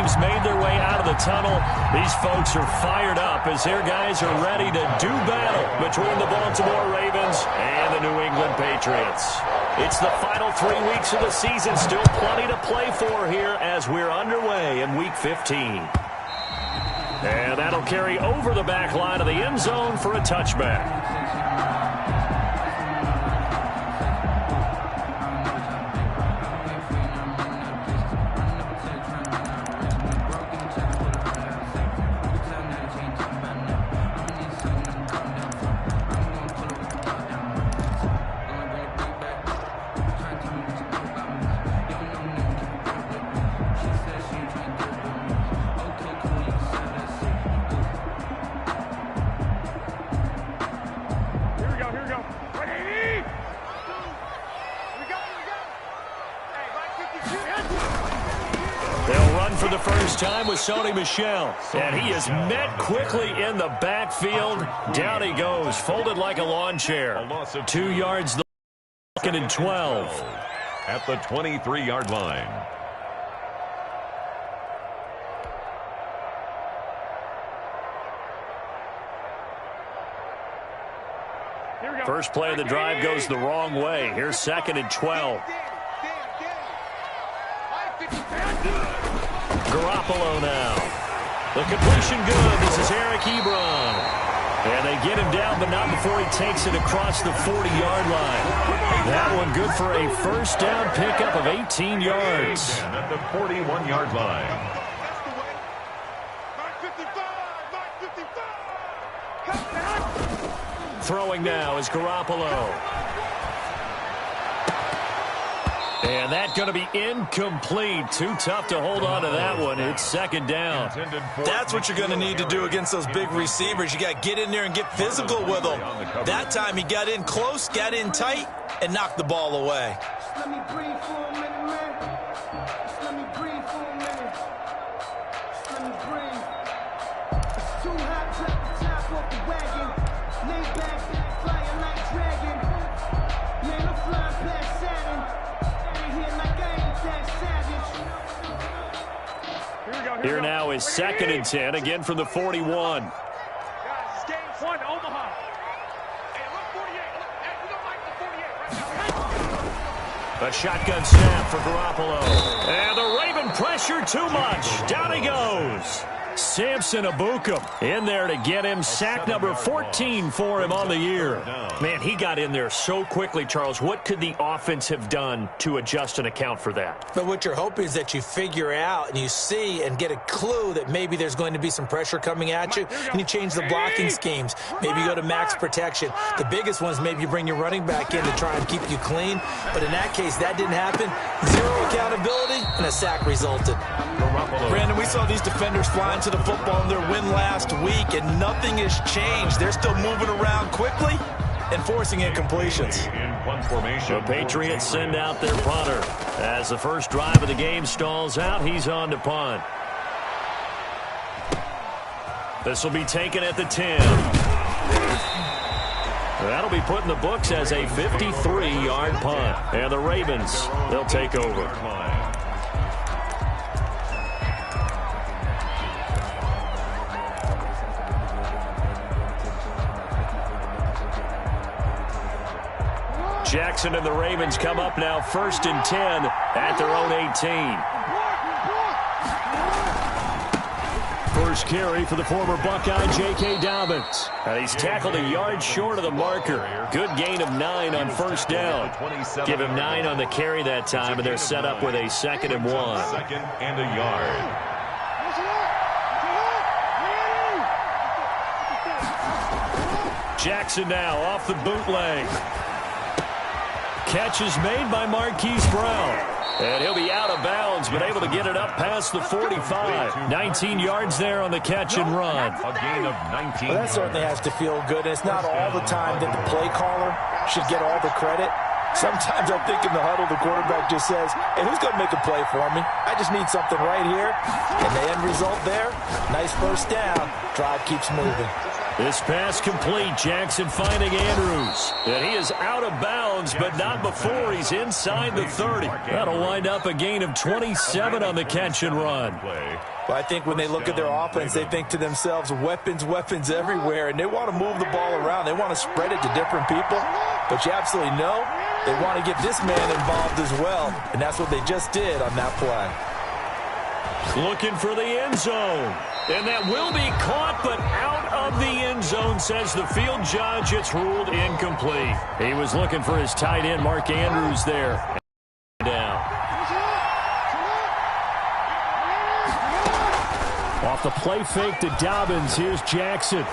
teams made their way out of the tunnel. These folks are fired up as their guys are ready to do battle between the Baltimore Ravens and the New England Patriots. It's the final 3 weeks of the season. Still plenty to play for here as we're underway in Week 15. And that'll carry over the back line of the end zone for a touchback. For the first time with Sony Michel, and he is met quickly in the backfield. Down he goes, folded like a lawn chair. 2 yards, the second and 12. At the 23-yard line. First play of the drive goes the wrong way. Here's second and 12. Garoppolo now. The completion good. This is Eric Ebron. And they get him down, but not before he takes it across the 40-yard line. That one good for a first down pickup of 18 yards. At the 41-yard line. Throwing now is Garoppolo. And that's going to be incomplete. Too tough to hold on to that one. It's second down. That's what you're going to need to do against those big receivers. You got to get in there and get physical with them. That time he got in close, got in tight, and knocked the ball away. Let me breathe for a minute, man. Let me breathe for a minute. Let me breathe. It's too hot to the top off the wagon. Lay back, flying like dragon. Man, I'm flying past Saturn. Here now is second and 10, again from the 41. Guys, it's game one, Omaha. Hey, look, 48. A shotgun snap for Garoppolo. And the Raven pressure too much. Down he goes. Samson Abukum in there to get him. Sack number 14 for him on the year. Man, he got in there so quickly, Charles. What could the offense have done to adjust and account for that? But what you're hoping is that you figure out and you see and get a clue that maybe there's going to be some pressure coming at you, and you change the blocking schemes. Maybe you go to max protection. The biggest one is maybe you bring your running back in to try and keep you clean. But in that case, that didn't happen. Zero accountability, and a sack resulted. Brandon, we saw these defenders flying to the football in their win last week, and nothing has changed. They're still moving around quickly and forcing incompletions. The Patriots send out their punter. As the first drive of the game stalls out, he's on to punt. This will be taken at the 10. That'll be put in the books as a 53-yard punt. And the Ravens, they'll take over. Jackson and the Ravens come up now first and 10 at their own 18. First carry for the former Buckeye, J.K. Dobbins. And he's tackled a yard short of the marker. Good gain of 9 on first down. Give him 9 on the carry that time, and they're set up with a second and 1. Second and a yard. Jackson now off the bootleg. Catch is made by Marquise Brown. And he'll be out of bounds, but able to get it up past the 45. 19 yards there on the catch and run. A gain of 19. Well, that certainly has to feel good. It's not all the time that the play caller should get all the credit. Sometimes I think in the huddle, the quarterback just says, hey, who's going to make a play for me? I just need something right here. And the end result there, nice first down. Drive keeps moving. This pass complete. Jackson finding Andrews. And he is out of bounds, but not before he's inside the 30. That'll wind up a gain of 27 on the catch and run. But I think when they look at their offense, they think to themselves, weapons, weapons everywhere, and they want to move the ball around. They want to spread it to different people. But you absolutely know they want to get this man involved as well, and that's what they just did on that play. Looking for the end zone. And that will be caught, but out of the end zone, says the field judge. It's ruled incomplete. He was looking for his tight end, Mark Andrews, there. Down. Off the play fake to Dobbins. Here's Jackson.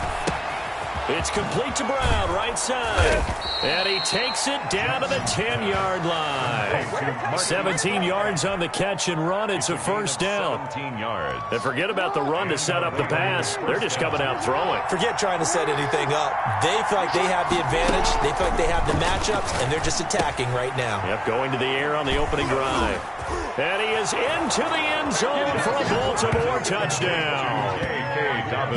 It's complete to Brown, right side. And he takes it down to the 10-yard line. 17 yards on the catch and run. It's a first down. 17 yards. And forget about the run to set up the pass. They're just coming out throwing. Forget trying to set anything up. They feel like they have the advantage. They feel like they have the matchups, and they're just attacking right now. Yep, going to the air on the opening drive. And he is into the end zone for a Baltimore touchdown.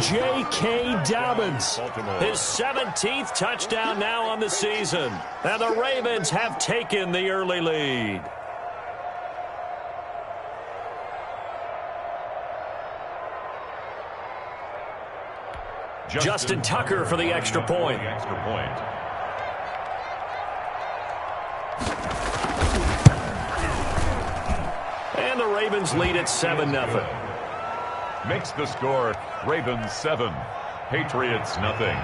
J.K. Dobbins, his 17th touchdown now on the season. And the Ravens have taken the early lead. Justin Tucker for the extra point. And the Ravens lead at 7-0. Makes the score Ravens 7, Patriots nothing.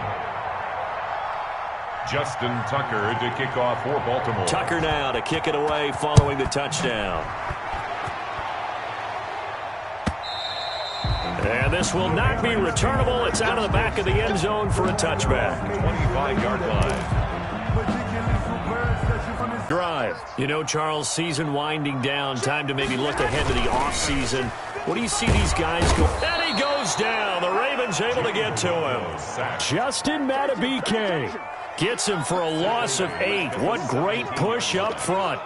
Justin Tucker to kick off for Baltimore. Tucker now to kick it away following the touchdown. And this will not be returnable. It's out of the back of the end zone for a touchback. 25-yard line. Drive. You know, Charles, season winding down. Time to maybe look ahead to the offseason. What do you see these guys go? And he goes down. The Ravens able to get to him. Justin Madubuike gets him for a loss of 8. What great push up front.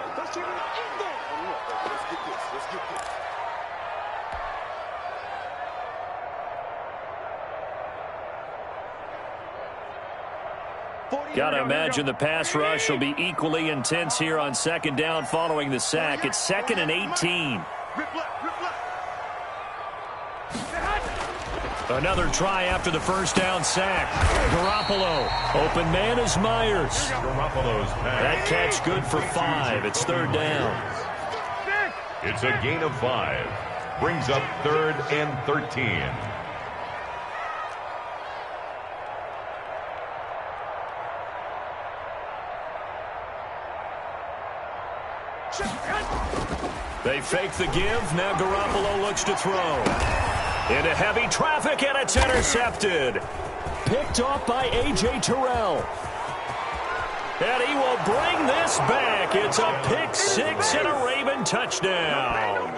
Got to imagine the pass rush will be equally intense here on second down following the sack. It's 2nd and 18. Another try after the first down sack. Garoppolo. Open man is Myers. Garoppolo's pass. That catch good for 5. It's 3rd down. It's a gain of 5. Brings up 3rd and 13. They fake the give. Now Garoppolo looks to throw. Into heavy traffic, and it's intercepted. Picked off by A.J. Terrell. And he will bring this back. It's a pick 6 and a Raven touchdown.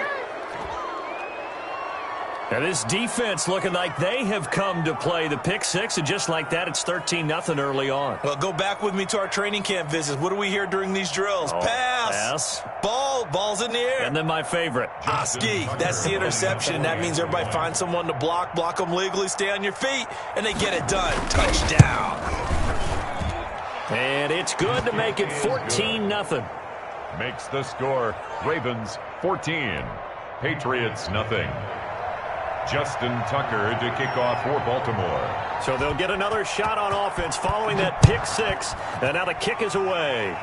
And this defense looking like they have come to play. The pick 6, and just like that, it's 13-0 early on. Well, go back with me to our training camp visits. What do we hear during these drills? Pass. Ball's in the air. And then my favorite. Oski. That's the interception. That means everybody finds someone to block them legally, stay on your feet, and they get it done. Touchdown. And it's good to make it 14-0. Makes the score Ravens 14, Patriots nothing. Justin Tucker to kick off for Baltimore. So they'll get another shot on offense following that pick 6. And now the kick is away.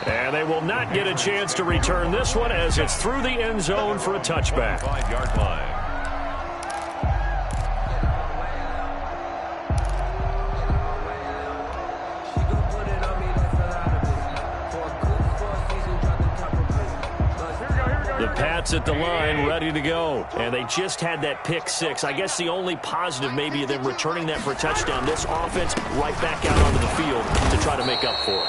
And they will not get a chance to return this one as it's through the end zone for a touchback. 5-yard line. The Pats at the line, ready to go. And they just had that pick 6. I guess the only positive maybe of them returning that for a touchdown. This offense right back out onto the field to try to make up for it.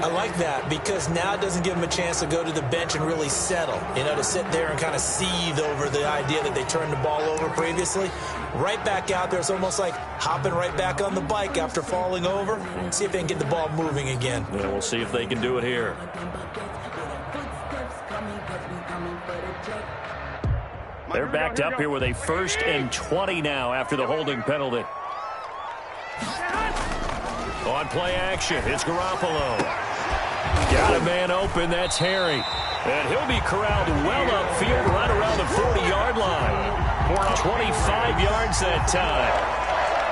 I like that because now it doesn't give them a chance to go to the bench and really settle. You know, to sit there and kind of seethe over the idea that they turned the ball over previously. Right back out there. It's almost like hopping right back on the bike after falling over. See if they can get the ball moving again. Yeah, we'll see if they can do it here. They're backed up here with a 1st and 20 now after the holding penalty. On play action, it's Garoppolo. Got a man open, that's Harry. And he'll be corralled well upfield right around 25 yards that time.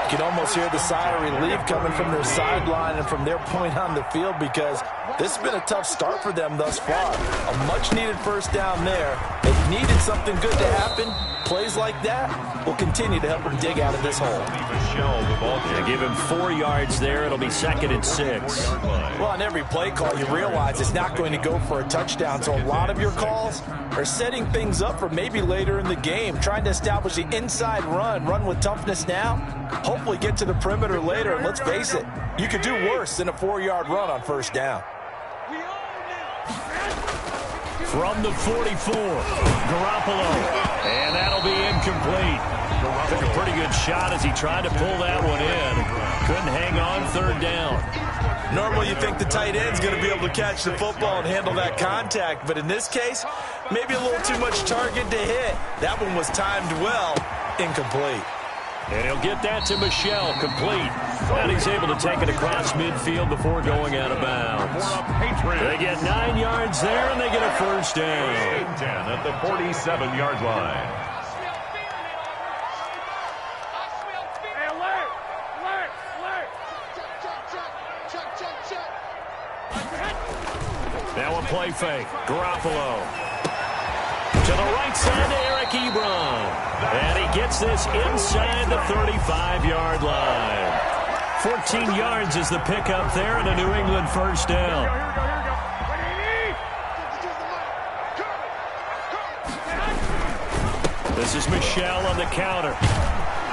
You can almost hear the sigh of relief coming from their sideline and from their point on the field, because this has been a tough start for them thus far. A much-needed first down there. They needed something good to happen. Plays like that will continue to help them dig out of this hole. They give him 4 yards there. It'll be 2nd and 6. Well, on every play call, you realize it's not going to go for a touchdown, so a lot of your calls are setting things up for maybe later in the game, trying to establish the inside run with toughness now, hopefully get to the perimeter later, and let's face it, you could do worse than a 4-yard run on first down. From the 44, Garoppolo, and that'll be incomplete. Took a pretty good shot as he tried to pull that one in. Couldn't hang on 3rd down. Normally you think the tight end's going to be able to catch the football and handle that contact, but in this case, maybe a little too much target to hit. That one was timed well, incomplete. And he'll get that to Michel, complete. And he's able to take it across midfield before going out of bounds. They get 9 yards there, and they get a first down. 10 at the 47-yard line. Now a play fake. Garoppolo. To the right side to Eric Ebron. And he gets this inside the 35-yard line. 14 yards is the pickup there, and a New England first down. This is Michel on the counter.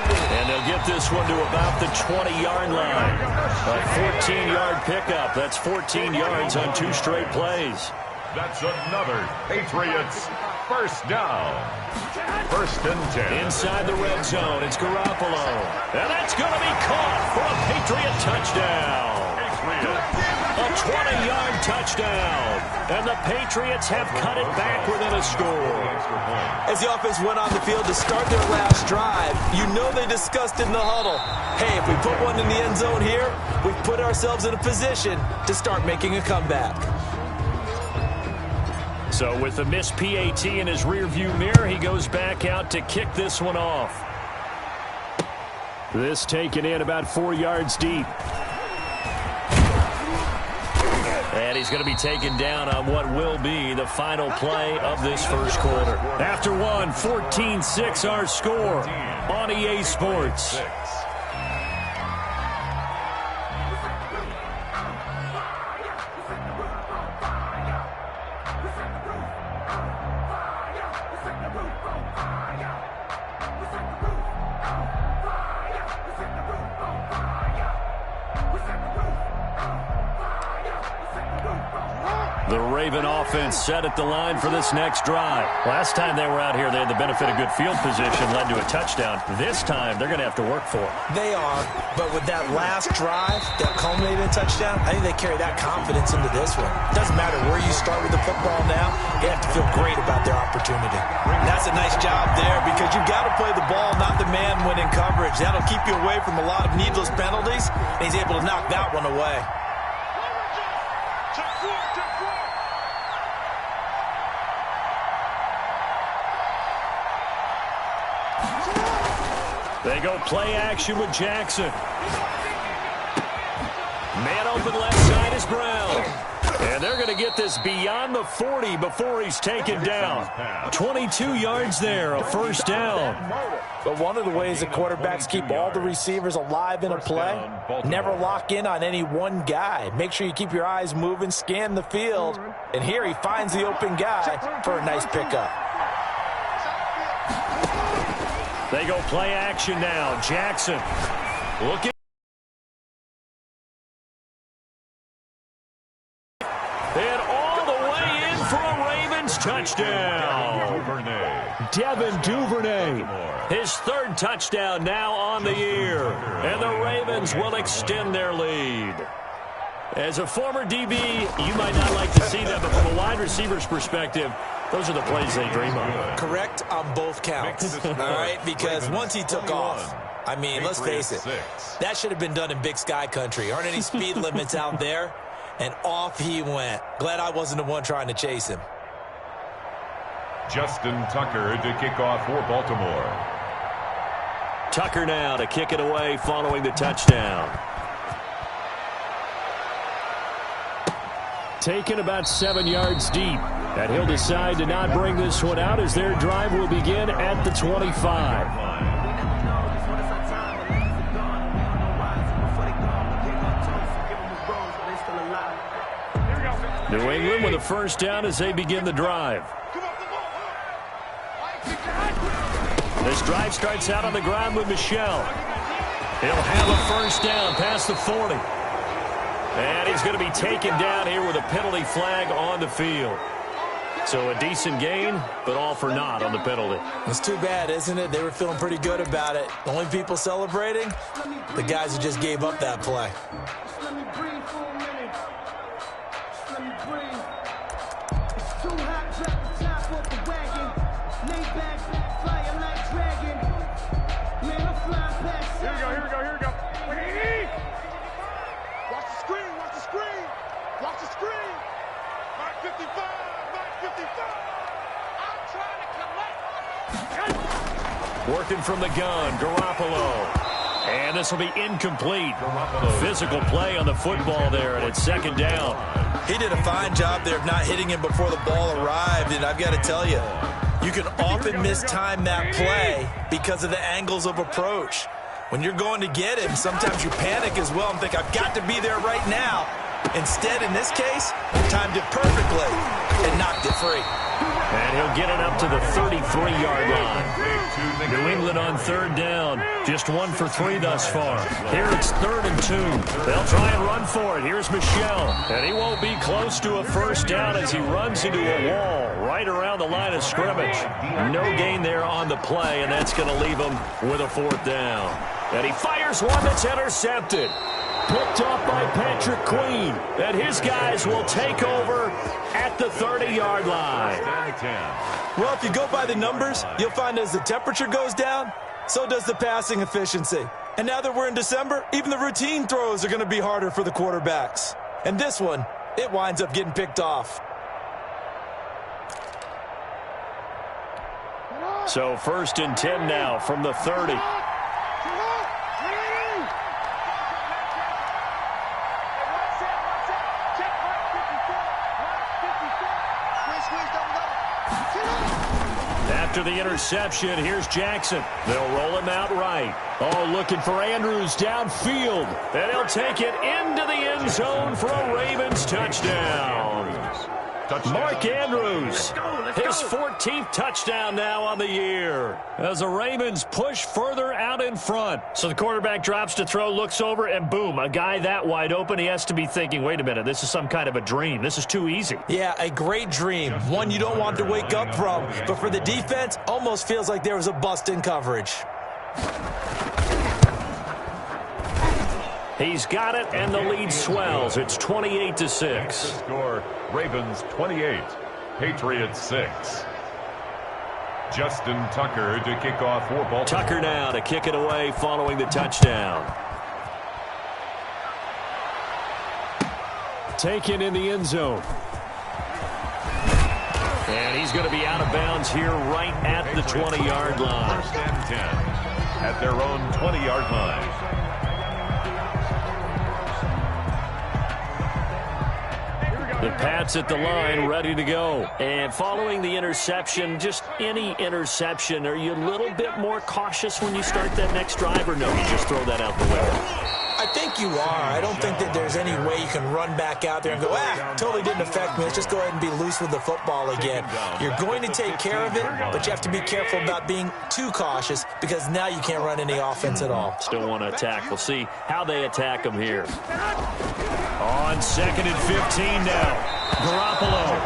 And they'll get this one to about the 20-yard line. A 14-yard pickup. That's 14 yards on 2 straight plays. That's another Patriots first down. 1st and 10. Inside the red zone, it's Garoppolo. And that's going to be caught for a Patriot touchdown. A 20-yard touchdown. And the Patriots have cut it back within a score. As the offense went on the field to start their last drive, you know they discussed in the huddle, hey, if we put one in the end zone here, we've put ourselves in a position to start making a comeback. So with the missed PAT in his rearview mirror, he goes back out to kick this one off. This taken in about 4 yards deep. And he's going to be taken down on what will be the final play of this first quarter. After one, 14-6 our score on EA Sports. The Raven offense set at the line for this next drive. Last time they were out here, they had the benefit of good field position, led to a touchdown. This time, they're going to have to work for it. They are, but with that last drive that culminated in a touchdown, I think they carry that confidence into this one. It doesn't matter where you start with the football now, you have to feel great about their opportunity. And that's a nice job there, because you've got to play the ball, not the man when in coverage. That'll keep you away from a lot of needless penalties, and he's able to knock that one away. They go play action with Jackson. Man open left side is Brown. And they're going to get this beyond the 40 before he's taken down. 22 yards there, a first down. But one of the ways the quarterbacks keep all the receivers alive in a play, never lock in on any one guy. Make sure you keep your eyes moving, scan the field. And here he finds the open guy for a nice pickup. They go play action now. Jackson looking. And all the way in for a Ravens touchdown. Devin Duvernay. His 3rd touchdown now on the year. And the Ravens will extend their lead. As a former DB, you might not like to see that, but from a wide receiver's perspective, those are the plays they dream of. Correct on both counts, all right? Because once he took off, I mean, let's face it, that should have been done in Big Sky country. Aren't any speed limits out there? And off he went. Glad I wasn't the one trying to chase him. Justin Tucker to kick off for Baltimore. Tucker now to kick it away following the touchdown. Taken about 7 yards deep. And he'll decide to not bring this one out as their drive will begin at the 25. New England with a first down as they begin the drive. This drive starts out on the ground with Michel. He'll have a first down past the 40. And he's going to be taken down here with a penalty flag on the field. So a decent gain, but all for naught on the penalty. It's too bad, isn't it? They were feeling pretty good about it. The only people celebrating, the guys who just gave up that play. Let me breathe for a minute. Let me breathe. It's too hot, drop the top off the wagon. Lay back, flying like dragon. Man, I'm flying past. Here we go. Watch the screen, watch the screen. Watch the screen. Mark 55, Mark 55. I'm trying to collect. Working from the gun, Garoppolo. And this will be incomplete. Physical play on the football there, and it's second down. He did a fine job there of not hitting him before the ball arrived, and I've got to tell you, you can often mistime that play because of the angles of approach. When you're going to get him, sometimes you panic as well and think, I've got to be there right now. Instead, in this case, timed it perfectly and knocked it free. And he'll get it up to the 33-yard line. New England on third down. Just 1 for 3 thus far. Here it's 3rd and 2. They'll try and run for it. Here's Michel. And he won't be close to a first down as he runs into a wall right around the line of scrimmage. No gain there on the play, and that's going to leave him with a 4th down. And he fires one that's intercepted. Picked off by Patrick Queen. And his guys will take over at the 30-yard line. Well, if you go by the numbers, you'll find as the temperature goes down, so does the passing efficiency. And now that we're in December, even the routine throws are going to be harder for the quarterbacks. And this one, it winds up getting picked off. So 1st and 10 now from the 30. After the interception, here's Jackson. They'll roll him out right. Oh, looking for Andrews downfield. And he'll take it into the end zone for a Ravens touchdown. Mark Andrews, his 14th touchdown now on the year as the Ravens push further out in front. So the quarterback drops to throw, looks over, and boom, a guy that wide open. He has to be thinking, wait a minute, this is some kind of a dream. This is too easy. Yeah, a great dream. One you don't want to wake up from. But for the defense, almost feels like there was a bust in coverage. He's got it, and the lead swells. It's 28-6. The score, Ravens 28, Patriots 6. Justin Tucker to kick off for Baltimore. Tucker now to kick it away following the touchdown. Taken in the end zone. And he's going to be out of bounds here right at the 20-yard line. 1st and 10 at their own 20-yard line. The Pats at the line, ready to go. And following the interception, just any interception, are you a little bit more cautious when you start that next drive, or no, you just throw that out the window? I think you are. I don't think that there's any way you can run back out there and go, totally didn't affect me. Let's just go ahead and be loose with the football again. You're going to take care of it, but you have to be careful about being too cautious because now you can't run any offense at all. Still want to attack. We'll see how they attack them here. On 2nd and 15 now. Garoppolo.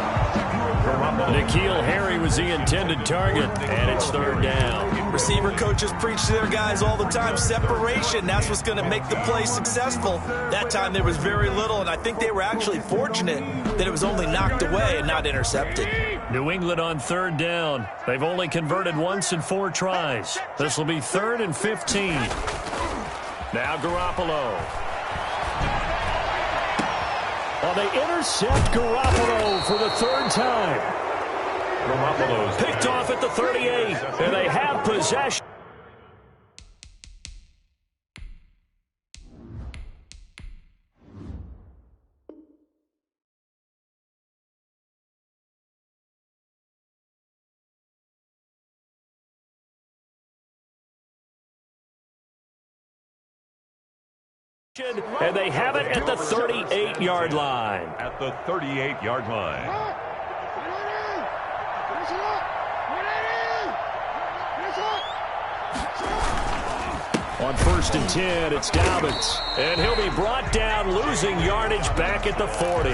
N'Keal Harry was the intended target, and it's 3rd down. Receiver coaches preach to their guys all the time. Separation, that's what's going to make the play successful. That time there was very little, and I think they were actually fortunate that it was only knocked away and not intercepted. New England on 3rd down. They've only converted once in 4 tries. This will be 3rd and 15. Now Garoppolo. Well, they intercept Garoppolo for the 3rd time. Garoppolo's picked off at the 38, and they have possession. And they have it at the 38-yard line. At the 38-yard line. On 1st and 10, it's Dobbins. And he'll be brought down, losing yardage back at the 40.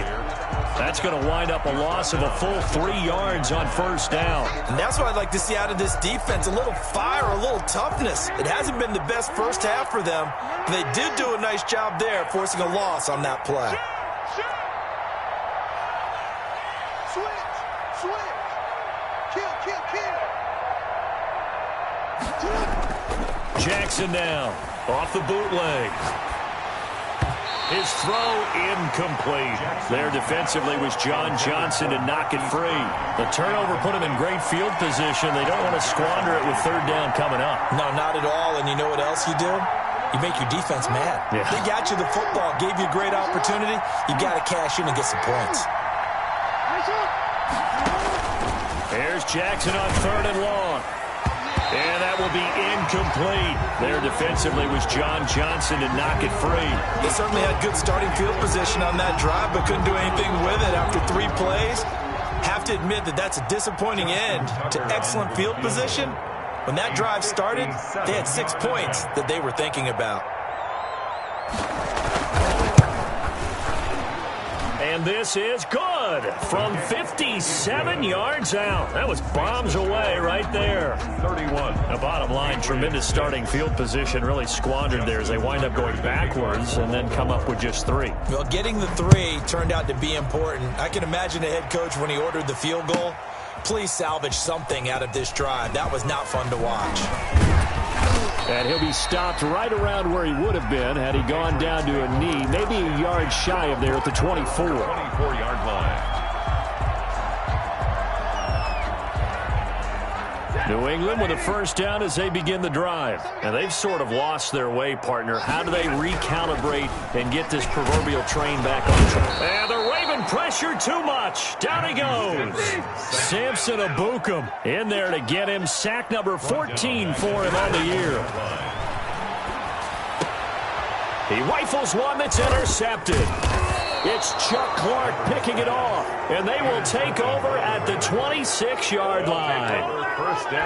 That's going to wind up a loss of a full 3 yards on 1st down. And that's what I'd like to see out of this defense, a little fire, a little toughness. It hasn't been the best first half for them. They did do a nice job there, forcing a loss on that play. Jackson now, off the bootleg. His throw incomplete. There defensively was John Johnson to knock it free. The turnover put him in great field position. They don't want to squander it with 3rd down coming up. No, not at all. And you know what else you do? You make your defense mad. Yeah. They got you the football, gave you a great opportunity. You got to cash in and get some points. There's Jackson on 3rd and long. And that will be incomplete. There defensively was John Johnson to knock it free. They certainly had good starting field position on that drive, but couldn't do anything with it after 3 plays. Have to admit that that's a disappointing end to excellent field position. When that drive started, they had 6 points that they were thinking about. And this is good from 57 yards out. That was bombs away right there. 31. The bottom line, tremendous starting field position, really squandered there as they wind up going backwards and then come up with just 3. Well, getting the 3 turned out to be important. I can imagine the head coach when he ordered the field goal. Please salvage something out of this drive. That was not fun to watch. And he'll be stopped right around where he would have been had he gone down to a knee, maybe a yard shy of there at the 24. 24-yard line. New England with a 1st down as they begin the drive. And they've sort of lost their way, partner. How do they recalibrate and get this proverbial train back on track? And the Raven pressure too much. Down he goes. Samson Abukum in there to get him. Sack number 14 for him on the year. He rifles one that's intercepted. It's Chuck Clark picking it off, and they will take over at the 26-yard line.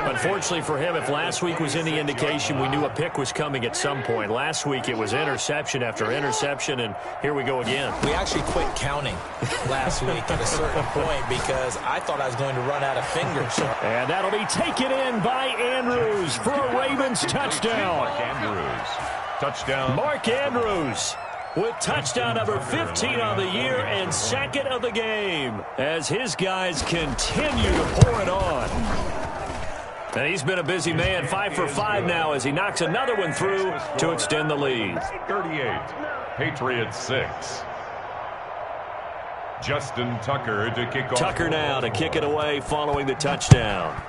Unfortunately for him, if last week was any indication, we knew a pick was coming at some point. Last week it was interception after interception, and here we go again. We actually quit counting last week at a certain point because I thought I was going to run out of fingers. And that'll be taken in by Andrews for a Ravens touchdown. Mark Andrews. Touchdown. Mark Andrews with touchdown number 15 on the year and 2nd of the game as his guys continue to pour it on. And he's been a busy man, 5 for 5 now as he knocks another one through to extend the lead. 38, Patriots 6. Justin Tucker to kick off. Tucker now to kick it away following the touchdown.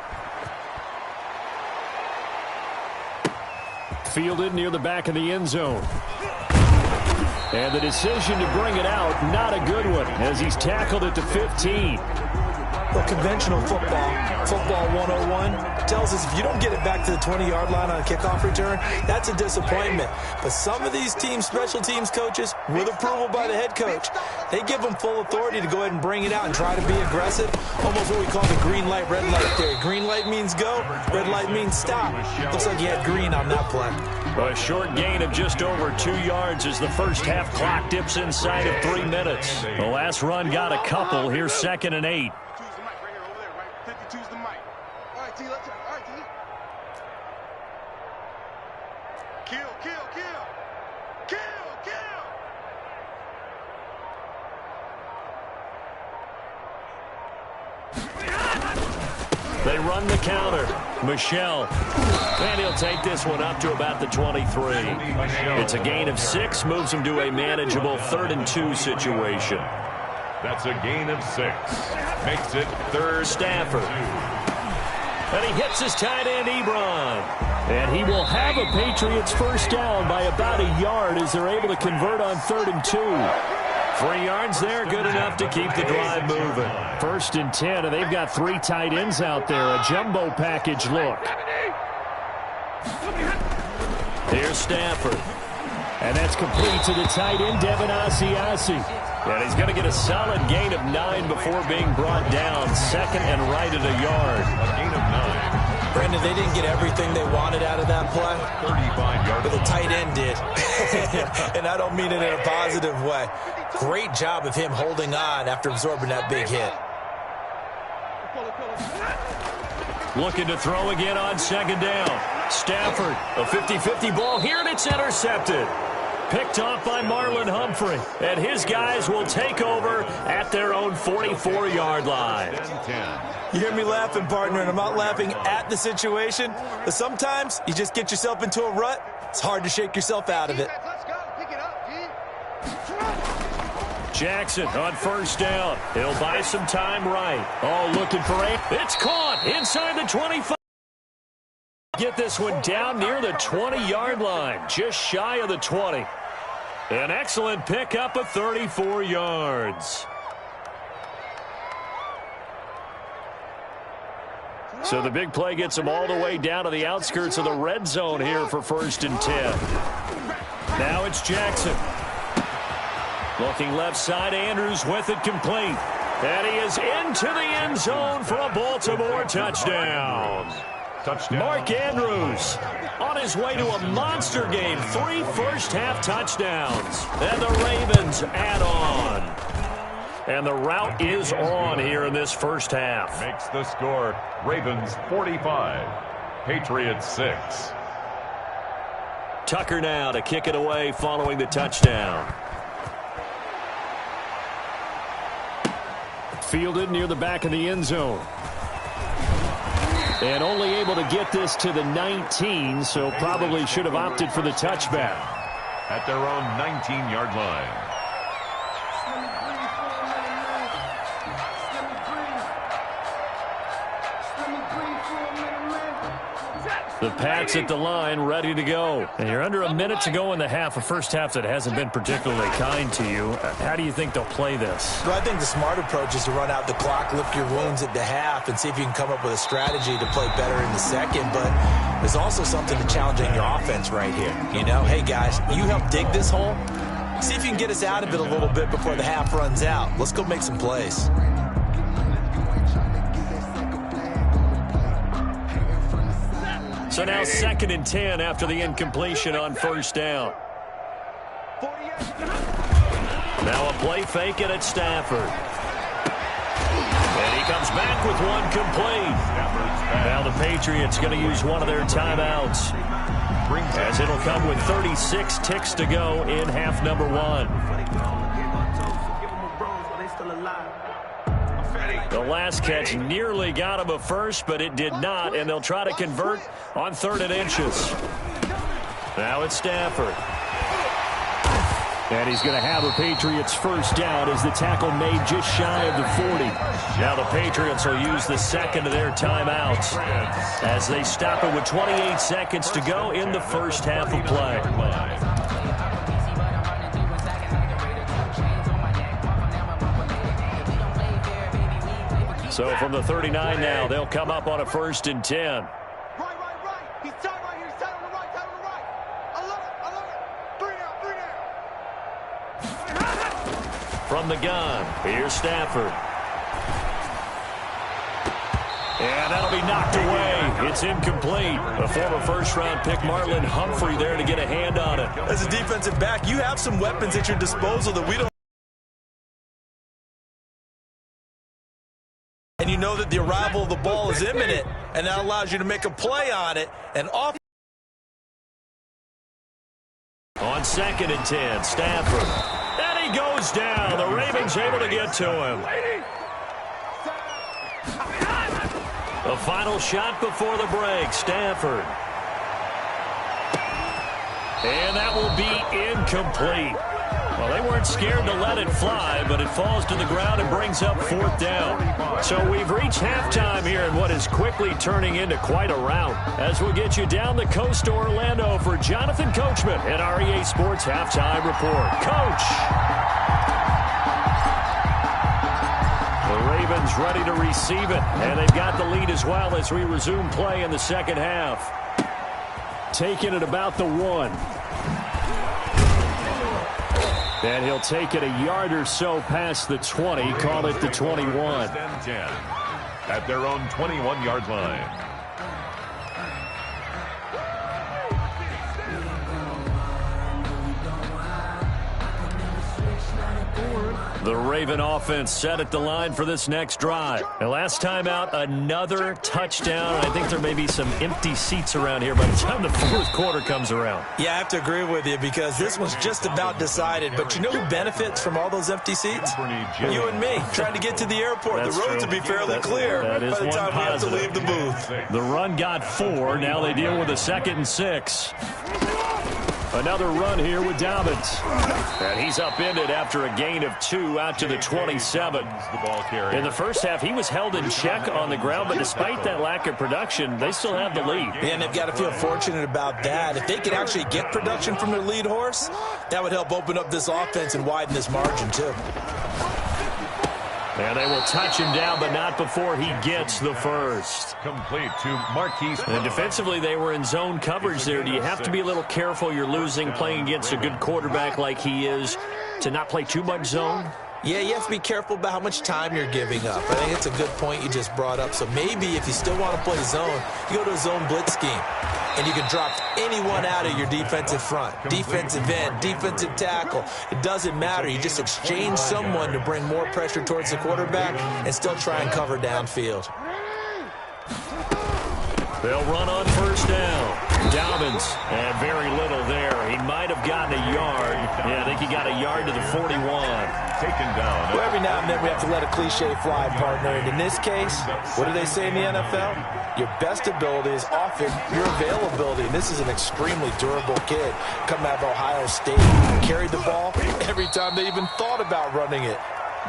Fielded near the back of the end zone. And the decision to bring it out, not a good one, as he's tackled it to 15. Well, conventional football 101, tells us if you don't get it back to the 20-yard line on a kickoff return, that's a disappointment. But some of these teams, special teams coaches, with approval by the head coach, they give them full authority to go ahead and bring it out and try to be aggressive. Almost what we call the green light, red light theory. Green light means go, red light means stop. Looks like you had green on that play. A short gain of just over 2 yards as the first half clock dips inside of 3 minutes. The last run got a couple. Here's 2nd and 8. Choose the mic. All right, T, let's go. All right, T. Kill, kill, kill. Kill, kill. They run the counter. Michelle. And he'll take this one up to about the 23. It's a gain of 6, moves him to a manageable 3rd and 2 situation. That's a gain of 6. Makes it 3rd. Stafford. And he hits his tight end, Ebron. And he will have a Patriots first down by about a yard as they're able to convert on 3rd and 2. 3 yards there, good enough to keep the drive moving. 1st and 10, and they've got 3 tight ends out there. A jumbo package look. Here's Stafford. And that's complete to the tight end, Devin Asiasi. And he's going to get a solid gain of 9 before being brought down. Second and right at a yard. A gain of 9. Brandon, they didn't get everything they wanted out of that play. 35 yards. But the tight end did. And I don't mean it in a positive way. Great job of him holding on after absorbing that big hit. Looking to throw again on second down. Stafford, a 50-50 ball here, and it's intercepted. Picked off by Marlon Humphrey. And his guys will take over at their own 44-yard line. 10-10. You hear me laughing, partner, and I'm not laughing at the situation. But sometimes you just get yourself into a rut. It's hard to shake yourself out of it. Jackson on first down. He'll buy some time right. Oh, looking for it. It's caught inside the 25. Get this one down near the 20-yard line, just shy of the 20. An excellent pickup of 34 yards. So the big play gets them all the way down to the outskirts of the red zone here for 1st and 10. Now it's Jackson. Looking left side, Andrews with it complete. And he is into the end zone for a Baltimore touchdown. Mark Andrews on his way to a monster game. 3 first-half touchdowns. And the Ravens add on. And the route is on here in this first half. Makes the score Ravens 45, Patriots 6. Tucker now to kick it away following the touchdown. Fielded near the back of the end zone. And only able to get this to the 19, so probably should have opted for the touchback. At their own 19-yard line. The Pats at the line, ready to go. And you're under a minute to go in the half, a first half that hasn't been particularly kind to you. How do you think they'll play this? Well, I think the smart approach is to run out the clock, lick your wounds at the half, and see if you can come up with a strategy to play better in the second. But there's also something to challenging your offense right here. You know, hey, guys, you help dig this hole. See if you can get us out of it a little bit before the half runs out. Let's go make some plays. So now 2nd and 10 after the incompletion on first down. Now a play fake and it's Stafford. And he comes back with one complete. Now the Patriots going to use one of their timeouts, as it'll come with 36 ticks to go in half number 1. The last catch nearly got him a first, but it did not, and they'll try to convert on 3rd and inches. Now it's Stafford. And he's going to have a Patriots first down as the tackle made just shy of the 40. Now the Patriots will use the second of their timeouts as they stop it with 28 seconds to go in the first half of play. So from the 39 now, they'll come up on a 1st and 10. Right. He's tied right here. He's tied on the right. I love it. 3 down. From the gun, here's Stafford. And that'll be knocked away. It's incomplete. A former first-round pick, Marlon Humphrey, there to get a hand on it. As a defensive back, you have some weapons at your disposal that we don't. And you know that the arrival of the ball is imminent, and that allows you to make a play on it. And off. On 2nd and 10, Stafford. And he goes down. The Ravens able to get to him. The final shot before the break, Stafford. And that will be incomplete. Well, they weren't scared to let it fly, but it falls to the ground and brings up 4th down. So we've reached halftime here in what is quickly turning into quite a rout, as we'll get you down the coast to Orlando for Jonathan Coachman at our EA Sports Halftime Report. Coach! The Ravens ready to receive it, and they've got the lead as well as we resume play in the second half. Taking it about the 1. And he'll take it a yard or so past the 20, call it the 21. 10 at their own 21-yard line. The Raven offense set at the line for this next drive. And last time out, another touchdown. I think there may be some empty seats around here by the time the fourth quarter comes around. Yeah, I have to agree with you because this one's just about decided. But you know who benefits from all those empty seats? You and me, trying to get to the airport. That's the roads true. will be fairly clear by the time we have to leave the booth. The run got 4. Now they deal with a 2nd and 6. Another run here with Dobbins. And he's upended after a gain of 2 out to the 27. In the first half, he was held in check on the ground, but despite that lack of production, they still have the lead. And they've got to feel fortunate about that. If they could actually get production from their lead horse, that would help open up this offense and widen this margin, too. And they will touch him down, but not before he gets the first. Complete to Marquise. And defensively, they were in zone coverage there. Do you have to be a little careful? You're losing, playing against a good quarterback like he is, to not play too much zone? Yeah, you have to be careful about how much time you're giving up. I think it's a good point you just brought up. So maybe if you still want to play zone, you go to a zone blitz scheme. And you can drop anyone out of your defensive front. Defensive end, defensive tackle. It doesn't matter. You just exchange someone to bring more pressure towards the quarterback and still try and cover downfield. They'll run on first down. Dobbins, and very little there. He might have gotten a yard. Yeah, I think he got a yard to the 41. Taken down. Well, every now and then we have to let a cliche fly, partner. And in this case, what do they say in the NFL? Your best ability is often your availability. And this is an extremely durable kid coming out of Ohio State. Carried the ball every time they even thought about running it.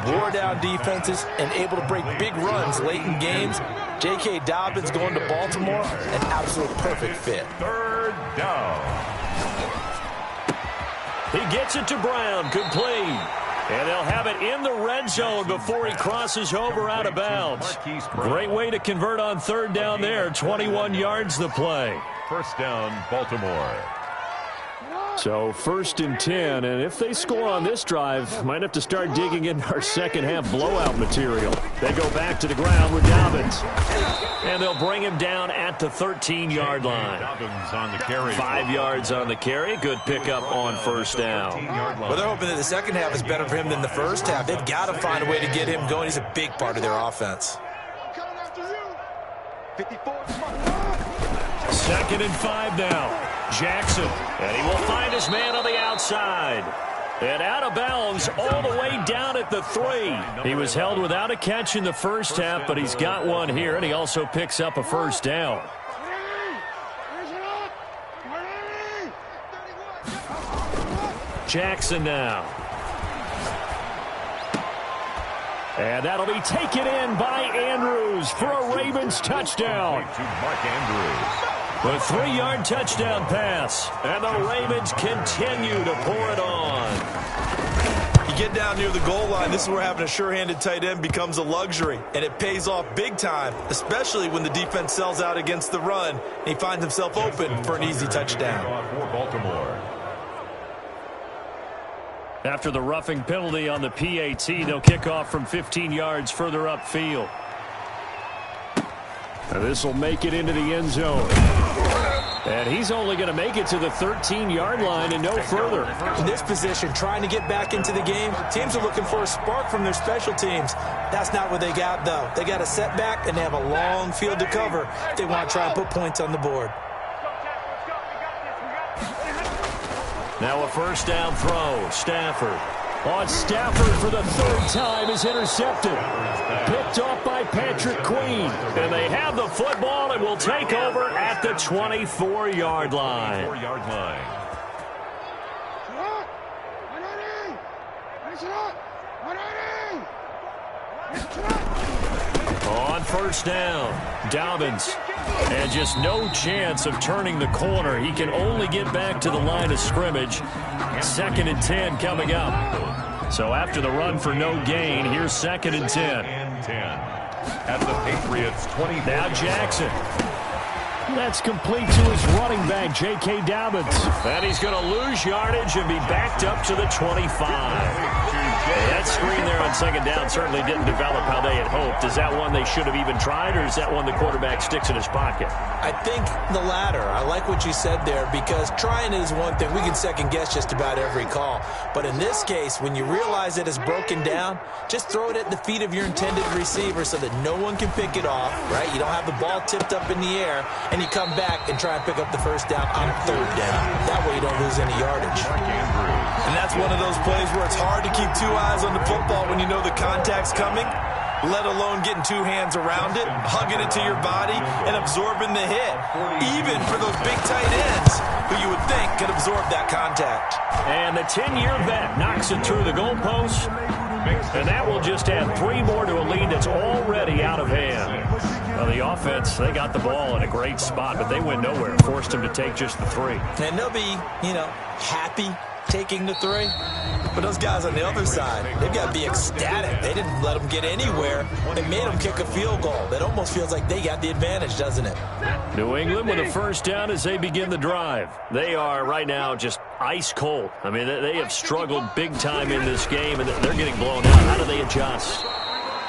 Wore down defenses and able to break big runs late in games. J.K. Dobbins going to Baltimore, an absolute perfect fit. Third down. He gets it to Brown, complete. And they'll have it in the red zone before he crosses over out of bounds. Great way to convert on third down there. 21 yards the play. First down, Baltimore. So 1st and 10, and if they score on this drive, might have to start digging in our second half blowout material. They go back to the ground with Dobbins. And they'll bring him down at the 13-yard line. Dobbins on the carry. 5 yards on the carry. Good pickup on first down. Well, they're hoping that the second half is better for him than the first half. They've got to find a way to get him going. He's a big part of their offense. 2nd and 5 now. Jackson, and he will find his man on the outside. And out of bounds all the way down at the 3. He was held without a catch in the first half, but he's got one here, and he also picks up a first down. Jackson now. And that'll be taken in by Andrews for a Ravens touchdown. To Mark Andrews. The 3-yard touchdown pass, and the Ravens continue to pour it on. You get down near the goal line, this is where having a sure-handed tight end becomes a luxury, and it pays off big time, especially when the defense sells out against the run, and he finds himself open for an easy touchdown. For Baltimore. After the roughing penalty on the PAT, they'll kick off from 15 yards further upfield. And this will make it into the end zone. And he's only going to make it to the 13-yard line and no further. In this position, trying to get back into the game, teams are looking for a spark from their special teams. That's not what they got, though. They got a setback, and they have a long field to cover if they want to try and put points on the board. Now a first down throw. Stafford. On Stafford for the 3rd time is intercepted. Picked off by Patrick Queen. And they have the football and will take over at the 24-yard line. 4-yard line. On first down, Dobbins. And just no chance of turning the corner. He can only get back to the line of scrimmage. 2nd and 10 coming up. So after the run for no gain, here's 2nd and 10. And 10. At the Patriots 20. Now Jackson. That's complete to his running back, J.K. Dobbins. And he's going to lose yardage and be backed up to the 25. That screen there on second down certainly didn't develop how they had hoped. Is that one they should have even tried, or is that one the quarterback sticks in his pocket? I think the latter. I like what you said there, because trying it is one thing. We can second guess just about every call. But in this case, when you realize it is broken down, just throw it at the feet of your intended receiver so that no one can pick it off, right? You don't have the ball tipped up in the air, and you come back and try and pick up the first down on third down. That way you don't lose any yardage. And that's one of those plays where it's hard to keep two eyes on the football when you know the contact's coming, let alone getting two hands around it, hugging it to your body, and absorbing the hit. Even for those big tight ends who you would think could absorb that contact. And the 10-year vet knocks it through the goalpost. And that will just add 3 more to a lead that's already out of hand. Well, the offense, they got the ball in a great spot, but they went nowhere. Forced them to take just the 3. And they'll be, happy taking the 3. But those guys on the other side, they've got to be ecstatic. They didn't let them get anywhere. They made them kick a field goal. That almost feels like they got the advantage, doesn't it? New England with a first down as they begin the drive. They are right now just ice cold. I mean, they have struggled big time in this game, and they're getting blown out. How do they adjust?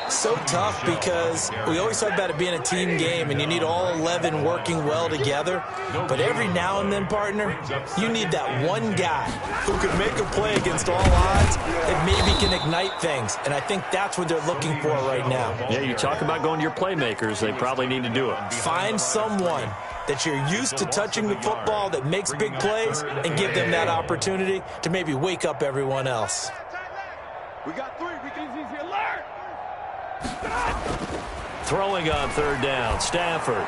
So tough, because we always talk about it being a team game and you need all 11 working well together. But every now and then, partner, you need that one guy who can make a play against all odds that maybe can ignite things. And I think that's what they're looking for right now. Yeah, you talk about going to your playmakers. They probably need to do it. Find someone that you're used to touching the football that makes big plays and give them that opportunity to maybe wake up everyone else. We got 3. We can easy alert. Throwing on third down, Stafford.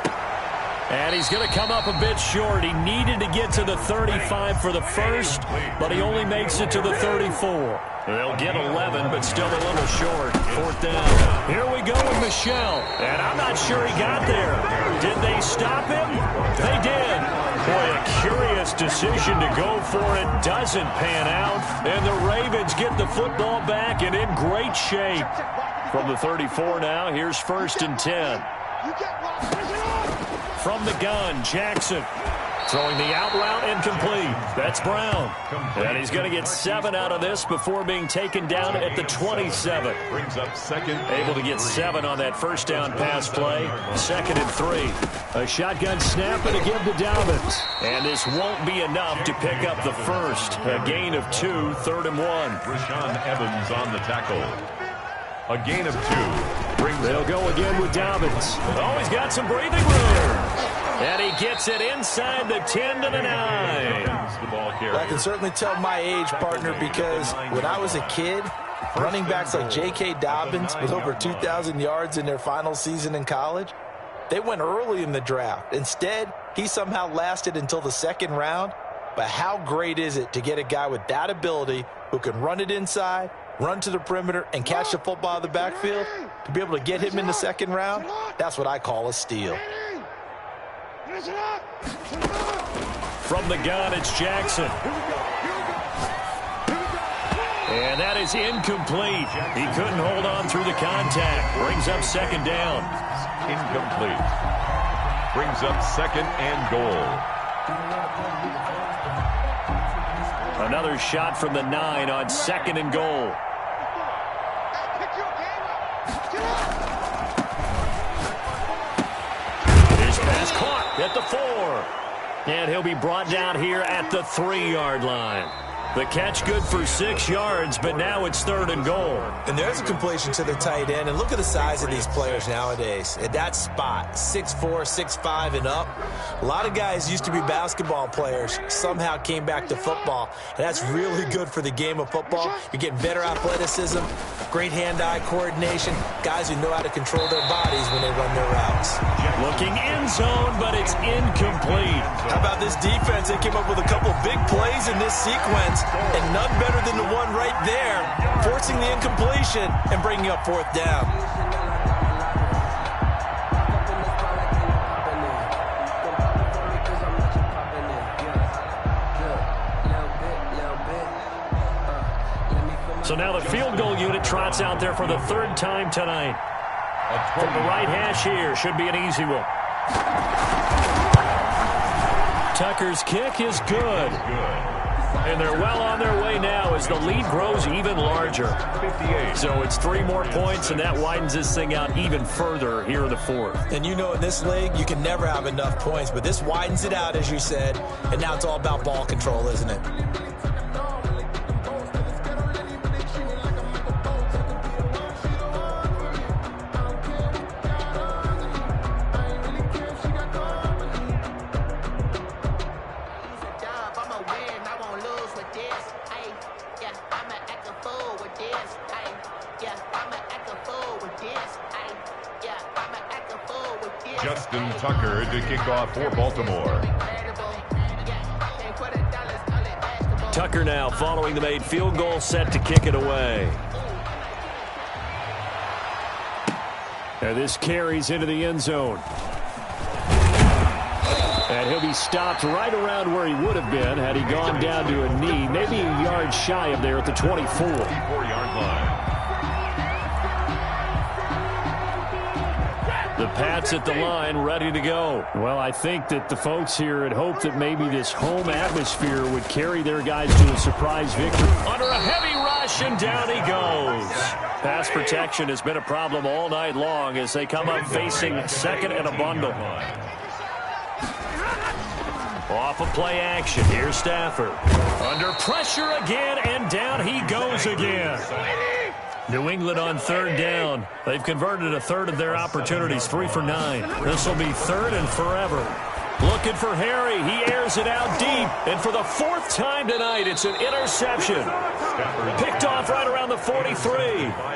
And he's going to come up a bit short. He needed to get to the 35 for the first, but he only makes it to the 34. They'll get 11, but still a little short. Fourth down. Here we go with Michel. And I'm not sure he got there. Did they stop him? They did. Boy, a curious decision to go for it. Doesn't pan out. And the Ravens get the football back and in great shape. From the 34 now, here's 1st and 10. From the gun, Jackson. Throwing the out route, incomplete. That's Brown. And he's going to get 7 out of this before being taken down at the 27. Brings up second. Able to get 7 on that first down pass play. 2nd and 3. A shotgun snap and a give to Dobbins. And this won't be enough to pick up the first. A gain of 2, 3rd and 1. Rashaan Evans on the tackle. A gain of 2. They'll go again with Dobbins. Oh, he's got some breathing room. And he gets it inside the 10 to the 9. I can certainly tell my age, partner, because when I was a kid, running backs like J.K. Dobbins with over 2,000 yards in their final season in college, they went early in the draft. Instead, he somehow lasted until the 2nd round. But how great is it to get a guy with that ability who can run it inside, run to the perimeter, and catch the football out of the backfield? To be able to get him in the 2nd round, that's what I call a steal. From the gun, it's Jackson. And that is incomplete. He couldn't hold on through the contact. Brings up 2nd down. Incomplete. Brings up 2nd and goal. Another shot from the 9 on 2nd and goal. His pass caught at the 4. And he'll be brought down here at the 3-yard line. The catch good for 6 yards, but now it's 3rd and goal. And there's a completion to the tight end. And look at the size of these players nowadays. At that spot, 6'4", 6'5", and up. A lot of guys used to be basketball players, somehow came back to football. And that's really good for the game of football. You're getting better athleticism, great hand-eye coordination, guys who know how to control their bodies when they run their routes. Looking end zone, but it's incomplete. How about this defense? They came up with a couple big plays in this sequence, and none better than the one right there, forcing the incompletion and bringing up 4th down. So now the field goal unit trots out there for the 3rd time tonight. From the right hash here, should be an easy one. Tucker's kick is good. And they're well on their way now as the lead grows even larger. 58. So it's 3 more points, and that widens this thing out even further here in the fourth. And you know in this league, you can never have enough points, but this widens it out, as you said, and now it's all about ball control, isn't it? Justin Tucker to kick off for Baltimore. Tucker now following the made field goal, set to kick it away. And this carries into the end zone. And he'll be stopped right around where he would have been had he gone down to a knee, maybe a yard shy of there at the 24. 24-yard line. The Pats at the line, ready to go. Well, I think that the folks here had hoped that maybe this home atmosphere would carry their guys to a surprise victory. Under a heavy rush, and down he goes. Pass protection has been a problem all night long as they come up facing second and a bundle. Off of play action, here's Stafford. Under pressure again, and down he goes again. New England on third down. They've converted a third of their opportunities, 3 for 9. This will be third and forever. Looking for Harry. He airs it out deep. And for the 4th time tonight, it's an interception. Picked off right around the 43.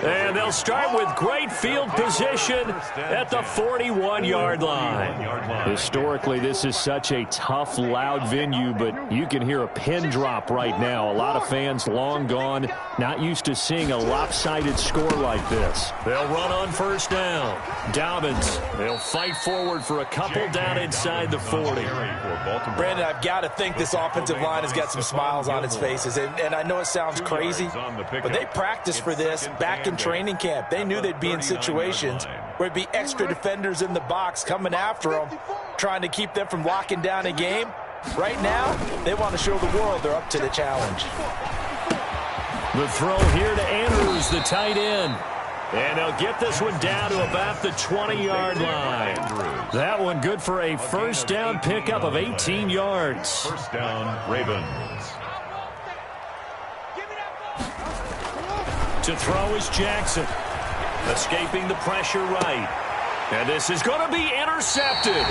And they'll start with great field position at the 41-yard line. Historically, this is such a tough, loud venue, but you can hear a pin drop right now. A lot of fans long gone, not used to seeing a lopsided score like this. They'll run on first down. Dobbins, they'll fight forward for a couple down inside the 40. Brandon, I've got to think this offensive line has got some smiles on its faces. And I know it sounds crazy, but they practiced for this back in training camp. They knew they'd be in situations where it'd be extra defenders in the box coming after them, trying to keep them from locking down a game. Right now, they want to show the world they're up to the challenge. The throw here to Andrews, the tight end. And they'll get this one down to about the 20-yard line. That one good for a first down pickup of 18 yards. First down, Ravens. To throw is Jackson. Escaping the pressure right. And this is going to be intercepted.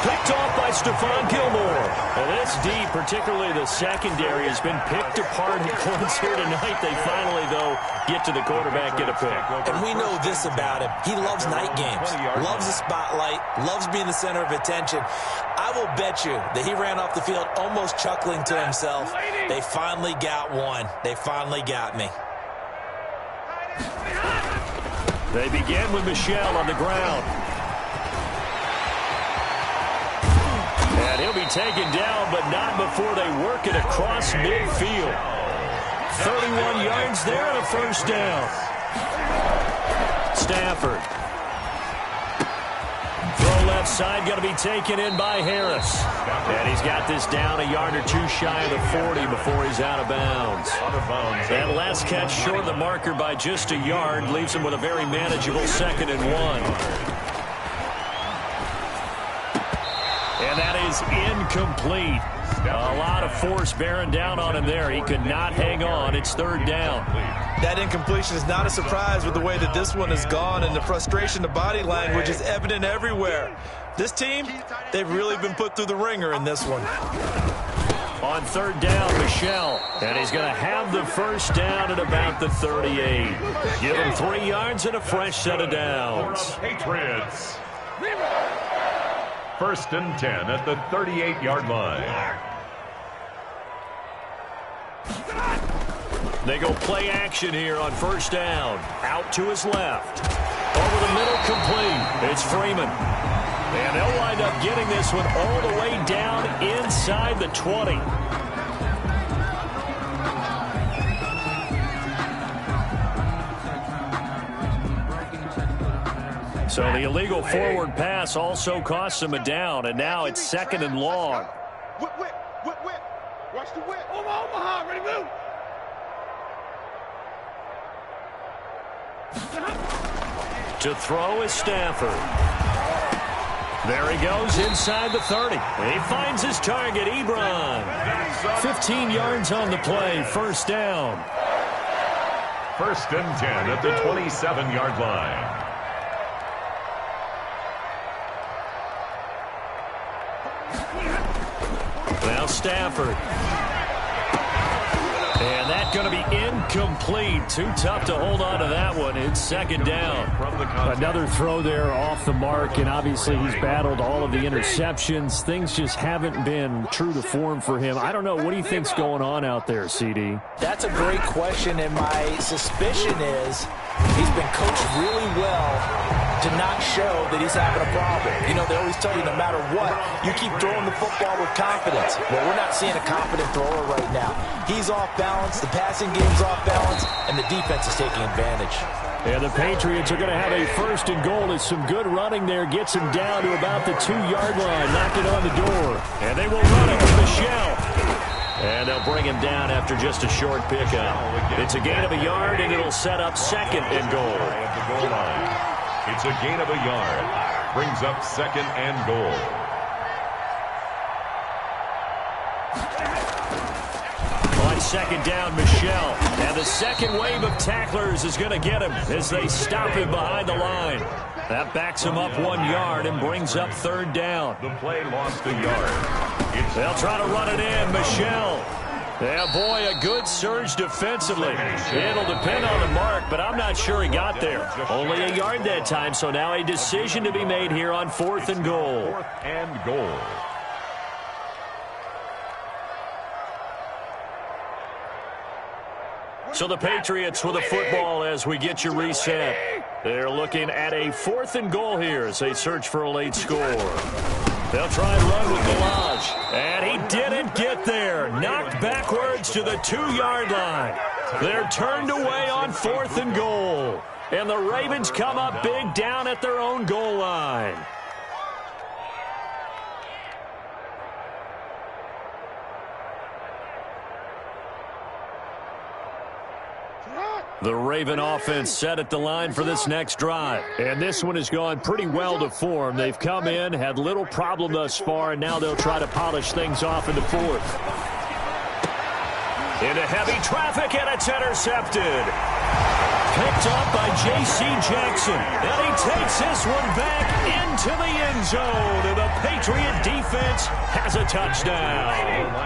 Picked off by Stephon Gilmore. And this D, particularly the secondary, has been picked apart at points here tonight. They finally, though, get to the quarterback, get a pick. And we know this about him. He loves night games, loves the spotlight, loves being the center of attention. I will bet you that he ran off the field almost chuckling to himself. They finally got one. They finally got me. They begin with Michel on the ground. And he'll be taken down, but not before they work it across midfield. 31 yards there and a first down. Stafford. Throw left side, going to be taken in by Harris. And he's got this down a yard or two shy of the 40 before he's out of bounds. That last catch short of the marker by just a yard leaves him with a very manageable 2nd and 1. And that is incomplete. A lot of force bearing down on him there. He could not hang on. It's 3rd down. That incompletion is not a surprise with the way that this one has gone, and the frustration, the body language is evident everywhere. This team, they've really been put through the ringer in this one. On 3rd down, Michel. And he's going to have the first down at about the 38. Give him 3 yards and a fresh set of downs. Patriots. 1st and 10 at the 38-yard line. They go play action here on first down. Out to his left. Over the middle, complete. It's Freeman. And they'll wind up getting this one all the way down inside the 20. So the illegal forward pass also costs him a down, and now it's 2nd and long. Whip, whip, whip, whip. Watch the whip. Omaha, ready, move. To throw is Stafford. There he goes inside the 30. He finds his target, Ebron. 15 yards on the play, first down. 1st and 10 at the 27-yard line. Now Stafford. And that's going to be incomplete. Too tough to hold on to that one. It's 2nd down. Another throw there off the mark, and obviously he's battled all of the interceptions. Things just haven't been true to form for him. I don't know. What do you think's going on out there, CD? That's a great question, and my suspicion is he's been coached really well to not show that he's having a problem. You know, they always tell you no matter what, you keep throwing the football with confidence. Well, we're not seeing a confident thrower right now. He's off balance, the passing game's off balance, and the defense is taking advantage. And the Patriots are going to have a 1st and goal. It's some good running there. Gets him down to about the 2-yard line. Knock it on the door. And they will run it with Michelle. And they'll bring him down after just a short pickup. It's a gain of a yard, and it'll set up 2nd and goal. It's a gain of a yard. Brings up 2nd and goal. On 2nd down, Michelle. And the second wave of tacklers is going to get him as they stop him behind the line. That backs him up 1 yard and brings up 3rd down. The play lost a yard. They'll try to run it in. Michelle. Yeah, boy, a good surge defensively. It'll depend on the mark, but I'm not sure he got there. Only a yard that time, so now a decision to be made here on 4th and goal. 4th and goal. So the Patriots with the football as we get you reset. They're looking at a 4th and goal here as they search for a late score. They'll try and run with Galage. And he didn't get there. Knocked backwards to the 2-yard line. They're turned away on 4th and goal. And the Ravens come up big down at their own goal line. The Raven offense set at the line for this next drive. And this one has gone pretty well to form. They've come in, had little problem thus far, and now they'll try to polish things off in the 4th. Into heavy traffic, and it's intercepted. Picked up by J.C. Jackson. And he takes this one back into the end zone. And the Patriot defense has a touchdown.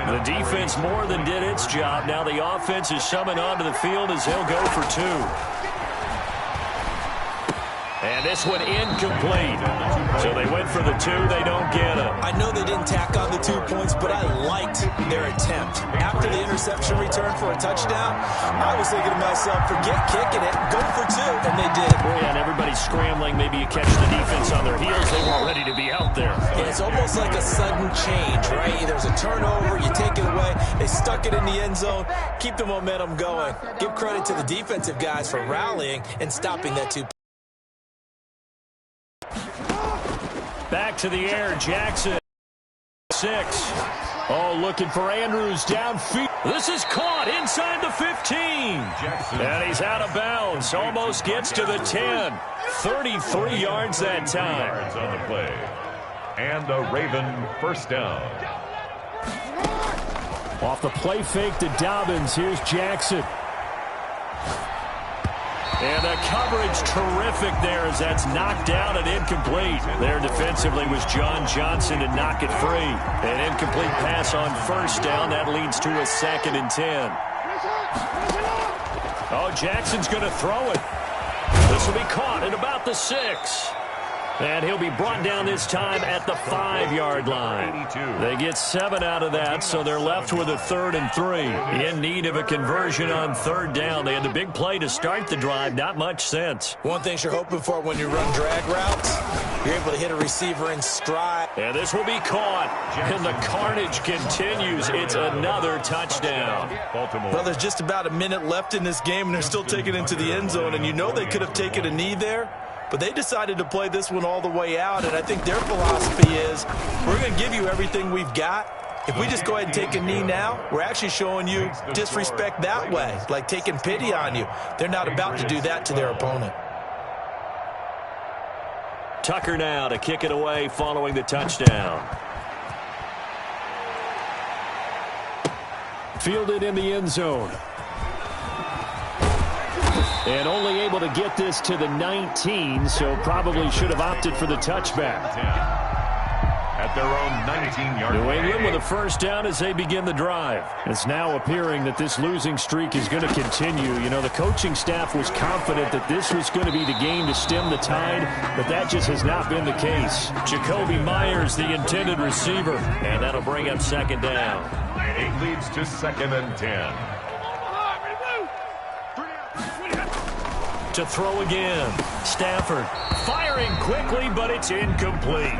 The defense more than did its job. Now the offense is summoned onto the field as they'll go for 2. And this one incomplete. So they went for the 2. They don't get it. I know they didn't tack on the 2 points, but I liked their attempt. After the interception return for a touchdown, I was thinking to myself, forget kicking it, go for 2, and they did. Well, yeah, and everybody's scrambling. Maybe you catch the defense on their heels. They weren't ready to be out there. Yeah, it's almost like a sudden change, right? There's a turnover, you take it away, they stuck it in the end zone, keep the momentum going. Give credit to the defensive guys for rallying and stopping that 2. Back to the air, Jackson. 6. Oh, looking for Andrews downfield. This is caught inside the 15. And he's out of bounds. Almost gets to the 10. 33 yards that time. Yards on the play. And a Raven 1st down. Off the play fake to Dobbins. Here's Jackson. And the coverage terrific there as that's knocked down and incomplete. There defensively was John Johnson to knock it free. An incomplete pass on 1st down. That leads to a 2nd and 10. Oh, Jackson's going to throw it. This will be caught at about the 6. And he'll be brought down this time at the 5-yard line. They get 7 out of that, so they're left with a 3rd and 3. In need of a conversion on 3rd down. They had the big play to start the drive. Not much sense. One thing you're hoping for when you run drag routes, you're able to hit a receiver in stride. And this will be caught. And the carnage continues. It's another touchdown. Baltimore. Well, there's just about a minute left in this game, and they're still taking it into the end zone. And you know they could have taken a knee there. But they decided to play this one all the way out, and I think their philosophy is we're going to give you everything we've got, If we just go ahead and take a knee now, we're actually showing you disrespect that way, like taking pity on you. They're not about to do that to their opponent. Tucker now to kick it away following the touchdown. Fielded in the end zone. And only able to get this to the 19, so probably should have opted for the touchback. At their own 19-yard New line. England with a first down as they begin the drive. It's now appearing that this losing streak is going to continue. You know, the coaching staff was confident that this was going to be the game to stem the tide, but that just has not been the case. Jacoby Myers, the intended receiver, and that'll bring up second down. It leads to 2nd and 10. To throw again. Stafford firing quickly, but it's incomplete.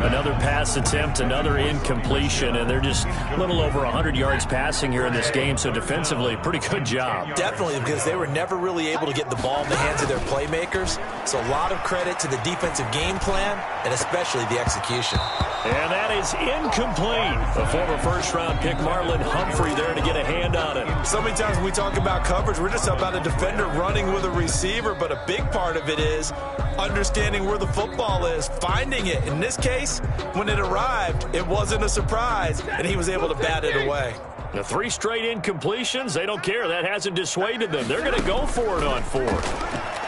Another pass attempt, another incompletion, and they're just a little over 100 yards passing here in this game, so defensively, pretty good job. Definitely, because they were never really able to get the ball in the hands of their playmakers. So a lot of credit to the defensive game plan, and especially the execution. And that is incomplete. A former first-round pick, Marlon Humphrey, there to get a hand on it. So many times when we talk about coverage, we're just about a defender running with a receiver, but a big part of it is understanding where the football is, finding it. In this case, when it arrived, it wasn't a surprise, and he was able to bat it away. The 3 straight incompletions, they don't care. That hasn't dissuaded them. They're going to go for it on 4th.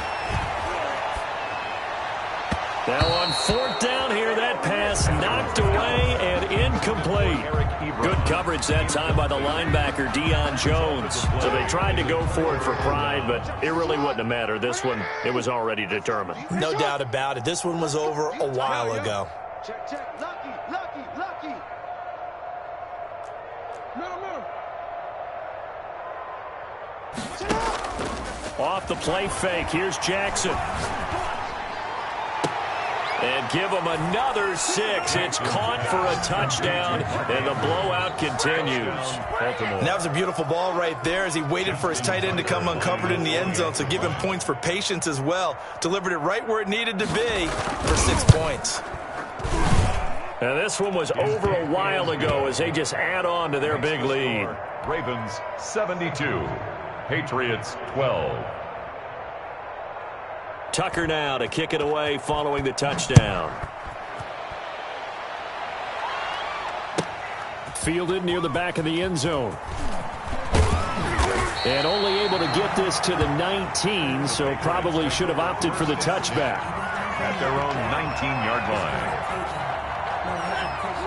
Now on 4th down here, that pass knocked away and incomplete. Good coverage that time by the linebacker, Deion Jones. So they tried to go for it for pride, but it really wouldn't have mattered. This one, it was already determined. No doubt about it. This one was over a while ago. Check, check. Lucky. Middle. Off the play fake, here's Jackson. And give him another 6. It's caught for a touchdown, and the blowout continues. Baltimore. And that was a beautiful ball right there as he waited for his tight end to come uncovered in the end zone, so give him points for patience as well. Delivered it right where it needed to be for 6 points. And this one was over a while ago as they just add on to their big lead. Ravens 72. Patriots 12. Tucker now to kick it away following the touchdown. Fielded near the back of the end zone. And only able to get this to the 19, so probably should have opted for the touchback. At their own 19-yard line.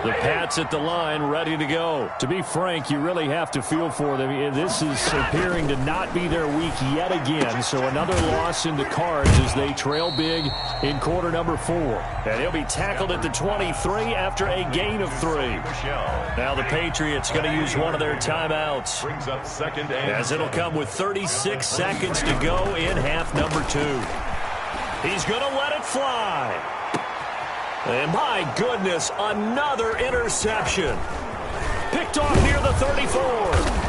The Pats at the line, ready to go. To be frank, you really have to feel for them. This is appearing to not be their week yet again, so another loss in the cards as they trail big in quarter number 4. And he'll be tackled at the 23 after a gain of 3. Now the Patriots going to use one of their timeouts. Brings up 2nd and As it'll come with 36 seconds to go in half number 2. He's going to let it fly. And my goodness, another interception. Picked off near the 34.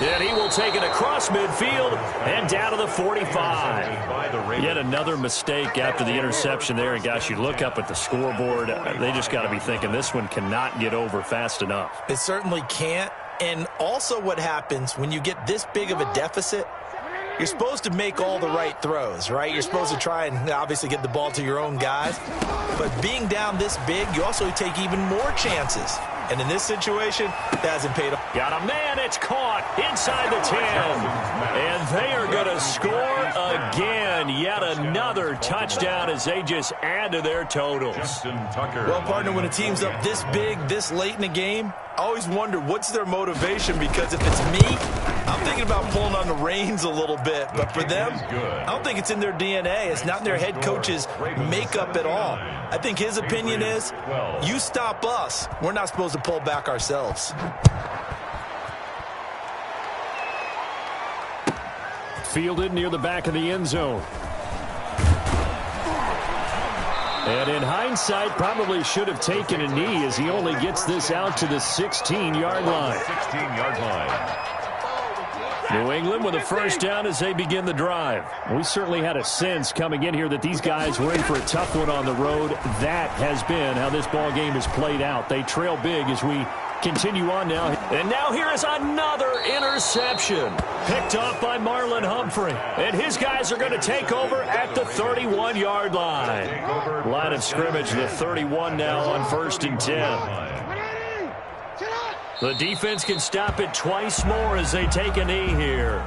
And he will take it across midfield and down to the 45. Yet another mistake after the interception there. And gosh, you look up at the scoreboard, they just got to be thinking this one cannot get over fast enough. It certainly can't. And also what happens when you get this big of a deficit, you're supposed to make all the right throws, right? You're supposed to try and obviously get the ball to your own guys. But being down this big, you also take even more chances. And in this situation, that hasn't paid off. Got a man, it's caught inside the 10. And they are going to score again. Yet another touchdown as they just add to their totals. Well, partner, when a team's up this big, this late in the game, I always wonder what's their motivation, because if it's me, I'm thinking about pulling on the reins a little bit. But for them, I don't think it's in their DNA. It's not in their head coach's makeup at all. I think his opinion is, you stop us, we're not supposed to pull back ourselves. Fielded near the back of the end zone. And in hindsight, probably should have taken a knee as he only gets this out to the 16-yard line. 16-yard line. New England with a first down as they begin the drive. We certainly had a sense coming in here that these guys were in for a tough one on the road. That has been how this ball game has played out. They trail big as we continue on now. And now here is another interception. Picked off by Marlon Humphrey. And his guys are going to take over at the 31-yard line. Line of scrimmage, the 31 now on 1st and 10. The defense can stop it twice more as they take a knee here.